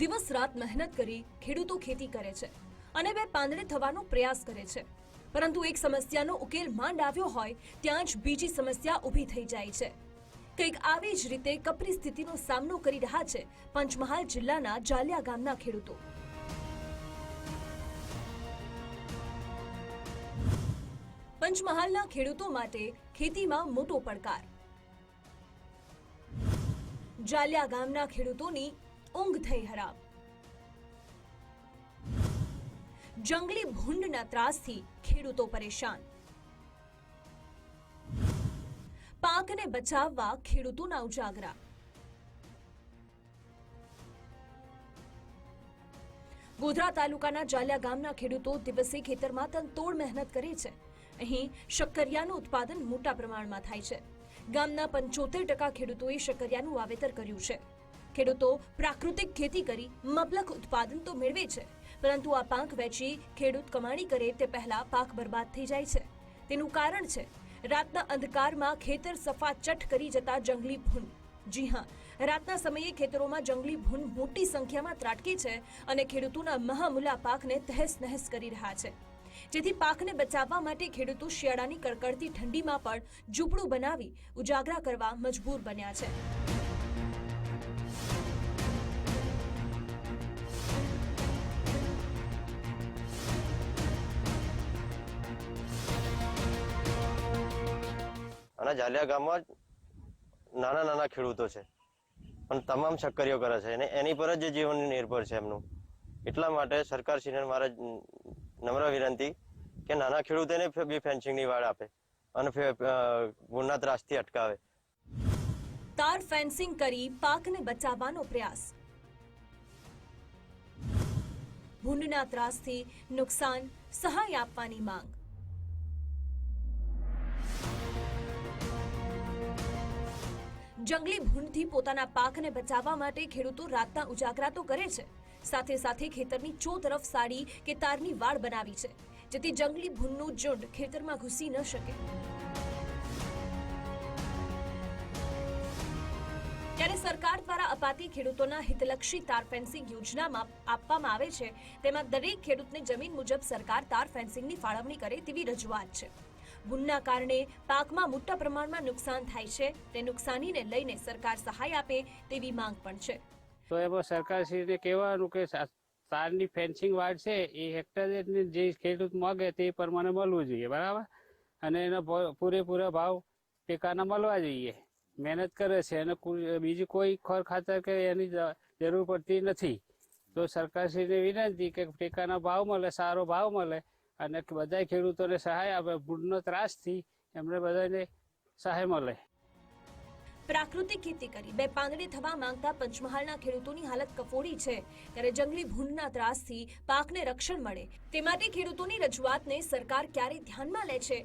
દિવસ રાત મહેનત કરી ખેડૂતો ખેતી કરે છે અને બે પાંદડે થવાનો પ્રયાસ કરે છે, પરંતુ એક સમસ્યાનો ઉકેલ માંડ આવ્યો હોય ત્યાં જ બીજી સમસ્યા ઊભી થઈ જાય છે। કંઈક આવી જ રીતે કપરી સ્થિતિનો સામનો કરી રહ્યા છે પંચમહાલ જિલ્લાના જાલિયા ગામના ખેડૂતો। પંચમહાલના ખેડૂતો માટે ખેતીમાં મોટો પડકાર। જાલિયા ગામના ખેડૂતોની ઊંઘ થઈ હરામ। જંગલી ભૂંડના ત્રાસથી ખેડૂતો પરેશાન। પાકને બચાવવા ખેડૂતોના ઉજાગરા। ગોધરા તાલુકાના જાલિયા ગામના ખેડૂતો દિવસે ખેતરમાં તનતોડ મહેનત કરે છે। અહીં શક્કરિયાનું ઉત્પાદન મોટા પ્રમાણમાં થાય છે। ગામના 75% ખેડૂતોએ શક્કરિયાનું વાવેતર કર્યું છે। ખેડૂતો પ્રાકૃતિક ખેતી કરી મબલખ ઉત્પાદન તો મેળવે છે, પરંતુ આ પાક વેચી ખેડૂત કમાણી કરે તે પહેલા પાક બરબાદ થઈ જાય છે। તેનું કારણ છે રાતના અંધકારમાં ખેતર સફાચટ કરી જતા જંગલી ભૂંડ। જી હા, રાતના સમયે ખેતરોમાં જંગલી ભૂંડ મોટી સંખ્યામાં ત્રાટકે છે અને ખેડૂતોના મહામૂલા પાકને તહેસ નહેસ કરી રહ્યા છે, જેથી પાકને બચાવવા માટે ખેડૂતો શિયાળાની કડકડતી ઠંડીમાં પણ ઝૂંપડું બનાવી ઉજાગરા કરવા મજબૂર બન્યા છે। અને જાલિયા ગામમાં નાના નાના ખેડૂતો છે, પણ તમામ શક્કરીઓ કરે છે અને એની પર જ જીવન નિર્ભર છે એમનું। એટલા માટે સરકારશ્રીને મારા નમ્ર વિનંતી કે નાના ખેડૂતોને બી ફેન્સિંગની વાડ આપે અને ભૂંડના ત્રાસથી અટકાવે। તાર ફેન્સિંગ કરી પાકને બચાવવાનો પ્રયાસ। ભૂંડના ત્રાસથી નુકસાન સહાય આપવાની માંગ। જંગલી ભૂંડથી પોતાના પાકને બચાવવા માટે ખેડૂતો રાતના ઉજાગરા તો કરે છે, સાથે સાથે ખેતરની ચોતરફ સાડી કે તારની વાડ બનાવી છે, જેથી જંગલી ભૂંડનું ઝુંડ ખેતરમાં ઘૂસી ન શકે। ત્યારે સરકાર દ્વારા અપાતી ખેડૂતોના હિતલક્ષી તાર ફેન્સિંગ યોજનામાં આપવામાં આવે છે, તેમાં દરેક ખેડૂતને જમીન મુજબ સરકાર તાર ફેન્સિંગની ફાળવણી કરે તેવી રજૂઆત છે। ભૂંડના કારણે પાકમાં મોટા પ્રમાણમાં નુકસાન થાય છે, તે નુકસાનીને લઈને સરકાર સહાય આપે તેવી માંગ પણ છે। તો એમાં સરકારશ્રીને કહેવાનું કે તારની ફેન્સિંગ વાડ છે એ હેક્ટરે જે ખેડૂત માગે તે પ્રમાણે મળવું જોઈએ, બરાબર, અને એનો પૂરેપૂરા ભાવ ટેકાના મળવા જોઈએ। મહેનત કરે છે અને બીજી કોઈ ખોર ખાતર કે એની જરૂર પડતી નથી, તો સરકારશ્રીને વિનંતી કે ટેકાના ભાવ મળે, સારો ભાવ મળે અને બધા ખેડૂતોને સહાય આપે। ભૂંડનો ત્રાસથી એમને બધાને સહાય મળે। પ્રાકૃતિક ખેતી કરી બે પાંદડે થવા માંગતા પંચમહાલના ખેડૂતોની હાલત કફોડી છે, ત્યારે જંગલી ભૂંડના ત્રાસથી પાકને રક્ષણ મળે તે માટે ખેડૂતોની રજૂઆતને સરકાર ક્યારે ધ્યાનમાં લે છે